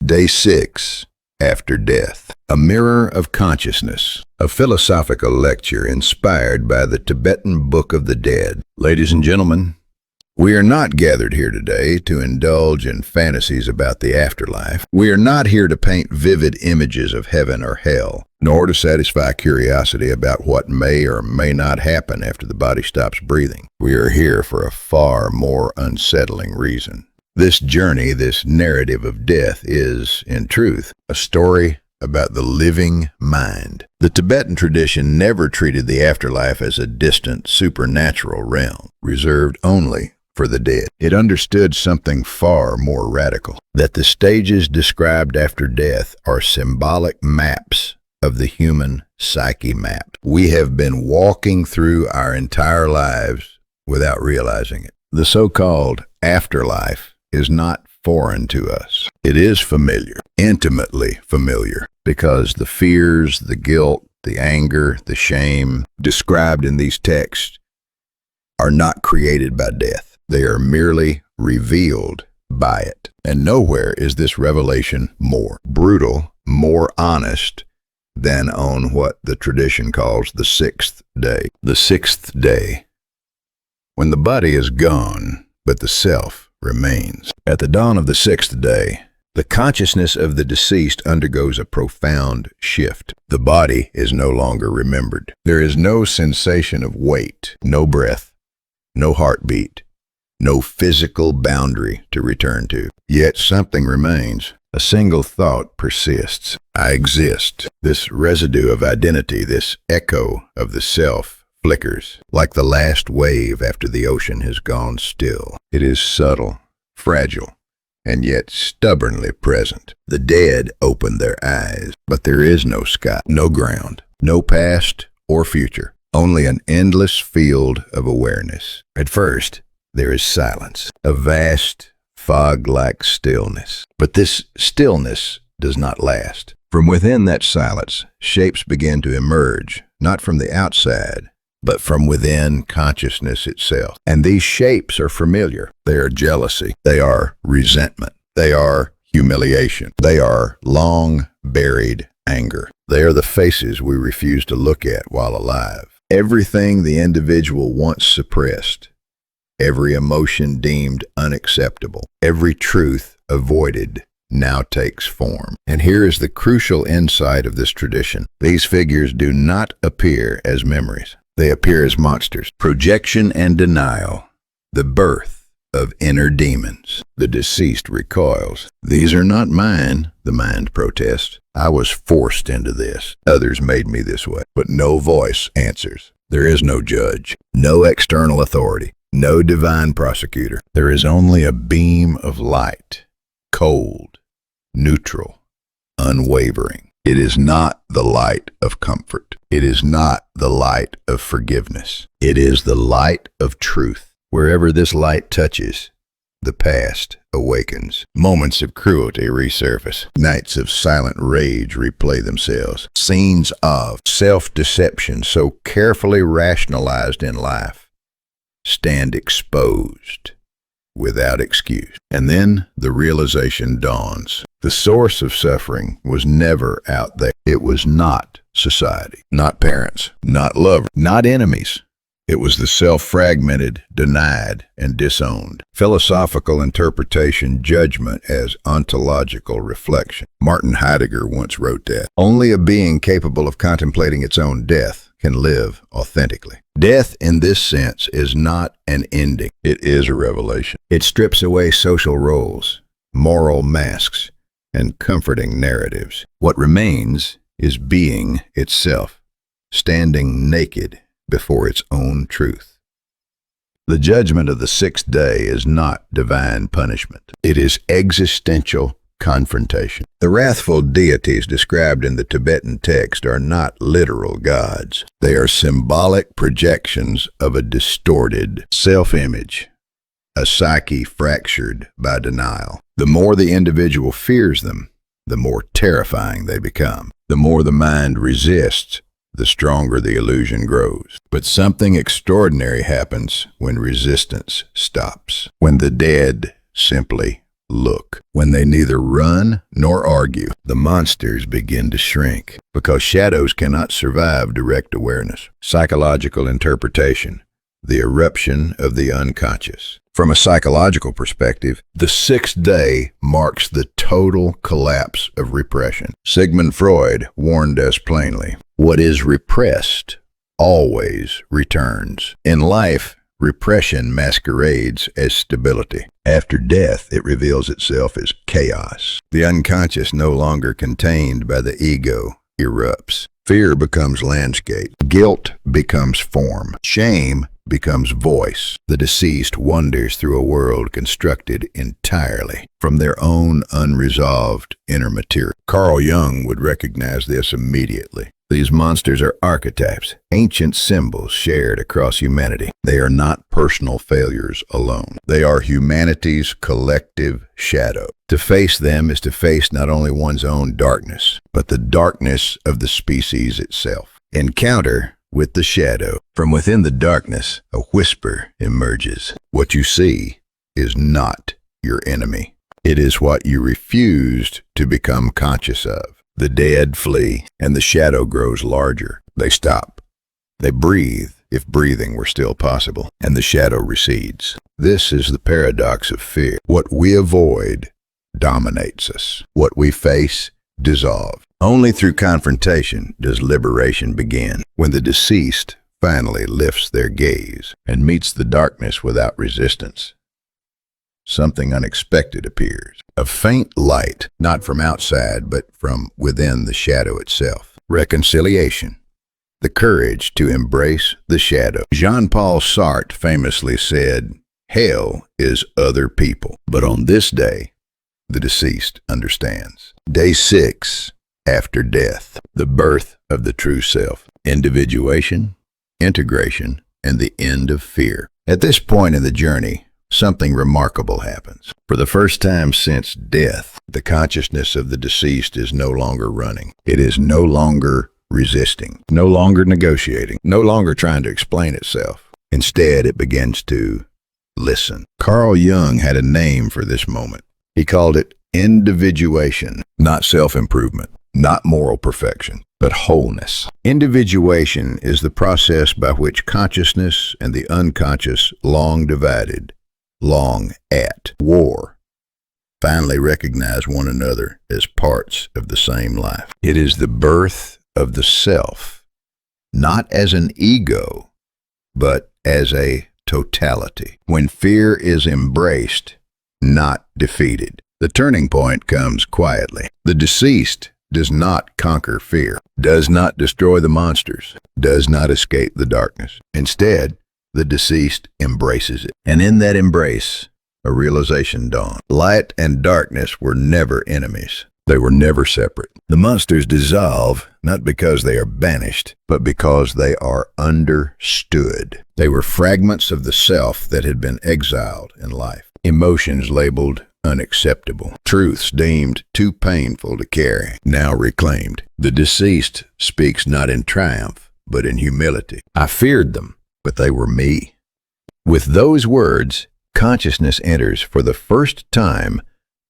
Day 6, After Death. A Mirror of Consciousness, a philosophical lecture inspired by the Tibetan Book of the Dead. Ladies and gentlemen, we are not gathered here today to indulge in fantasies about the afterlife. We are not here to paint vivid images of heaven or hell, nor to satisfy curiosity about what may or may not happen after the body stops breathing. We are here for a far more unsettling reason. This journey, this narrative of death is, in truth, a story about the living mind. The Tibetan tradition never treated the afterlife as a distant, supernatural realm, reserved only for the dead. It understood something far more radical, that the stages described after death are symbolic maps of the human psyche map. We have been walking through our entire lives without realizing it. The so-called afterlife is not foreign to us. It is familiar, intimately familiar, because the fears, the guilt, the anger, the shame described in these texts are not created by death. They are merely revealed by it. And nowhere is this revelation more brutal, more honest than on what the tradition calls the sixth day. The sixth day, when the body is gone, but the self remains. At the dawn of the sixth day, the consciousness of the deceased undergoes a profound shift. The body is no longer remembered. There is no sensation of weight, no breath, no heartbeat, no physical boundary to return to. Yet something remains. A single thought persists. I exist. This residue of identity, this echo of the self, flickers like the last wave after the ocean has gone still. It is subtle, fragile, and yet stubbornly present. The dead open their eyes, but there is no sky, no ground, no past or future, only an endless field of awareness. At first, there is silence, a vast, fog-like stillness. But this stillness does not last. From within that silence, shapes begin to emerge, not from the outside, but from within consciousness itself. And these shapes are familiar. They are jealousy. They are resentment. They are humiliation. They are long-buried anger. They are the faces we refuse to look at while alive. Everything the individual once suppressed, every emotion deemed unacceptable, every truth avoided, now takes form. And here is the crucial insight of this tradition. These figures do not appear as memories. They appear as monsters. Projection and denial, the birth of inner demons. The deceased recoils. These are not mine, the mind protests. I was forced into this. Others made me this way. But no voice answers. There is no judge, no external authority, no divine prosecutor. There is only a beam of light, cold, neutral, unwavering. It is not the light of comfort. It is not the light of forgiveness. It is the light of truth. Wherever this light touches, the past awakens. Moments of cruelty resurface. Nights of silent rage replay themselves. Scenes of self-deception so carefully rationalized in life stand exposed without excuse. And then the realization dawns. The source of suffering was never out there. It was not society, not parents, not lovers, not enemies. It was the self-fragmented, denied, and disowned. Philosophical interpretation, judgment as ontological reflection. Martin Heidegger once wrote that only a being capable of contemplating its own death can live authentically. Death in this sense is not an ending. It is a revelation. It strips away social roles, moral masks, and comforting narratives. What remains is being itself, standing naked before its own truth. The judgment of the sixth day is not divine punishment. It is existential confrontation. The wrathful deities described in the Tibetan text are not literal gods. They are symbolic projections of a distorted self-image, a psyche fractured by denial. The more the individual fears them, the more terrifying they become. The more the mind resists, the stronger the illusion grows. But something extraordinary happens when resistance stops, when the dead simply look. When they neither run nor argue, the monsters begin to shrink because shadows cannot survive direct awareness. Psychological interpretation, the eruption of the unconscious. From a psychological perspective, the sixth day marks the total collapse of repression. Sigmund Freud warned us plainly, what is repressed always returns. In life, repression masquerades as stability. After death, it reveals itself as chaos. The unconscious, no longer contained by the ego, erupts. Fear becomes landscape. Guilt becomes form. Shame becomes voice. The deceased wanders through a world constructed entirely from their own unresolved inner material. Carl Jung would recognize this immediately. These monsters are archetypes, ancient symbols shared across humanity. They are not personal failures alone. They are humanity's collective shadow. To face them is to face not only one's own darkness, but the darkness of the species itself. Encounter with the shadow. From within the darkness, a whisper emerges. What you see is not your enemy. It is what you refused to become conscious of. The dead flee, and the shadow grows larger. They stop. They breathe, if breathing were still possible, and the shadow recedes. This is the paradox of fear. What we avoid dominates us. What we face dissolves. Only through confrontation does liberation begin. When the deceased finally lifts their gaze and meets the darkness without resistance, something unexpected appears. A faint light, not from outside, but from within the shadow itself. Reconciliation. The courage to embrace the shadow. Jean-Paul Sartre famously said, hell is other people. But on this day, the deceased understands. Day 6, after death. The birth of the true self. Individuation, integration, and the end of fear. At this point in the journey, something remarkable happens. For the first time since death, the consciousness of the deceased is no longer running. It is no longer resisting, no longer negotiating, no longer trying to explain itself. Instead, it begins to listen. Carl Jung had a name for this moment. He called it individuation, not self-improvement, not moral perfection, but wholeness. Individuation is the process by which consciousness and the unconscious, long divided, long at war, finally recognize one another as parts of the same life. It is the birth of the self, not as an ego, but as a totality. When fear is embraced, not defeated. The turning point comes quietly. The deceased does not conquer fear, does not destroy the monsters, does not escape the darkness. Instead, the deceased embraces it. And in that embrace, a realization dawned. Light and darkness were never enemies. They were never separate. The monsters dissolve, not because they are banished, but because they are understood. They were fragments of the self that had been exiled in life. Emotions labeled unacceptable. Truths deemed too painful to carry, now reclaimed. The deceased speaks not in triumph, but in humility. I feared them, but they were me. With those words, consciousness enters for the first time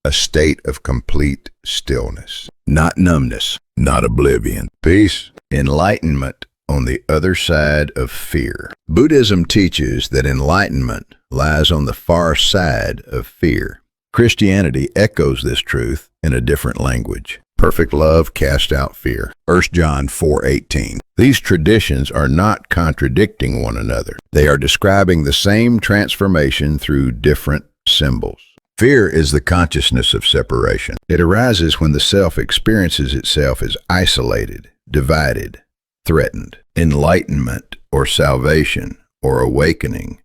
a state of complete stillness. Not numbness, not oblivion. Peace, enlightenment on the other side of fear. Buddhism teaches that enlightenment lies on the far side of fear. Christianity echoes this truth in a different language. Perfect love casts out fear. 1 John 4:18. These traditions are not contradicting one another. They are describing the same transformation through different symbols. Fear is the consciousness of separation. It arises when the self experiences itself as isolated, divided, threatened. Enlightenment or salvation or awakening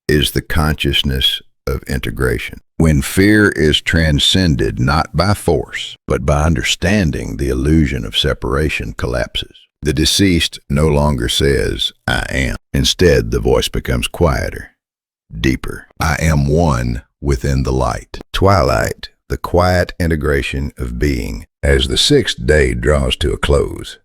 is the consciousness of integration. When fear is transcended not by force, but by understanding, the illusion of separation collapses. The deceased no longer says, I am. Instead, the voice becomes quieter, deeper. I am one within the light. Twilight, the quiet integration of being. As the sixth day draws to a close,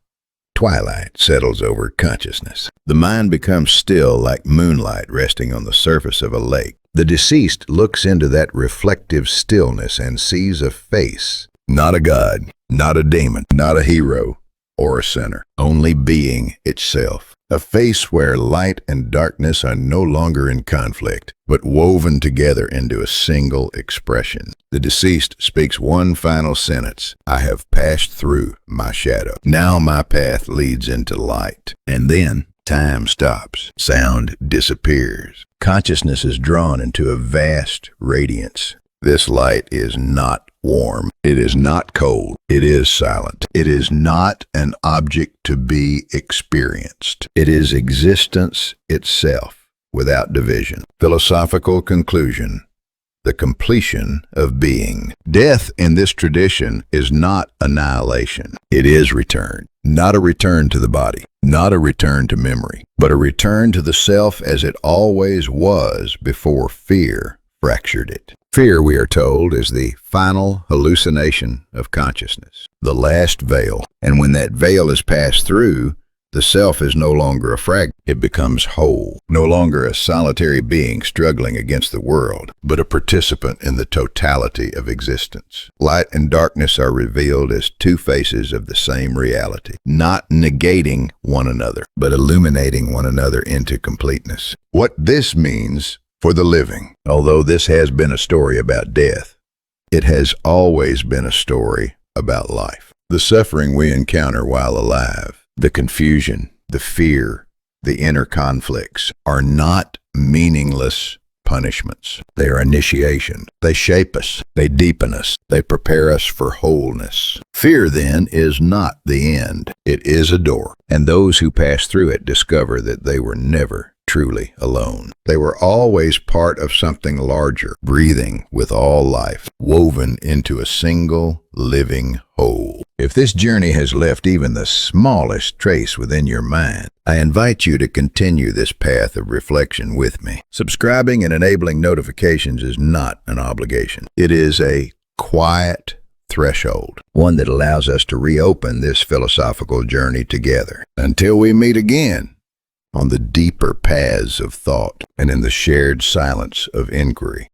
twilight settles over consciousness. The mind becomes still like moonlight resting on the surface of a lake. The deceased looks into that reflective stillness and sees a face, not a god, not a demon, not a hero or a sinner, only being itself. A face where light and darkness are no longer in conflict, but woven together into a single expression. The deceased speaks one final sentence: "I have passed through my shadow. Now my path leads into light." And then time stops. Sound disappears. Consciousness is drawn into a vast radiance. This light is not warm. It is not cold. It is silent. It is not an object to be experienced. It is existence itself, without division. Philosophical conclusion: the completion of being. Death in this tradition is not annihilation. It is return. Not a return to the body, not a return to memory, but a return to the self as it always was before fear fractured it. Fear, we are told, is the final hallucination of consciousness, the last veil. And when that veil is passed through, the self is no longer a fragment. It becomes whole, no longer a solitary being struggling against the world, but a participant in the totality of existence. Light and darkness are revealed as two faces of the same reality, not negating one another, but illuminating one another into completeness. What this means for the living: although this has been a story about death, it has always been a story about life. The suffering we encounter while alive, the confusion, the fear, the inner conflicts, are not meaningless punishments. They are initiation. They shape us. They deepen us. They prepare us for wholeness. Fear, then, is not the end. It is a door, and those who pass through it discover that they were never truly alone. They were always part of something larger, breathing with all life, woven into a single living whole. If this journey has left even the smallest trace within your mind, I invite you to continue this path of reflection with me. Subscribing and enabling notifications is not an obligation. It is a quiet threshold, one that allows us to reopen this philosophical journey together. Until we meet again, on the deeper paths of thought and in the shared silence of inquiry.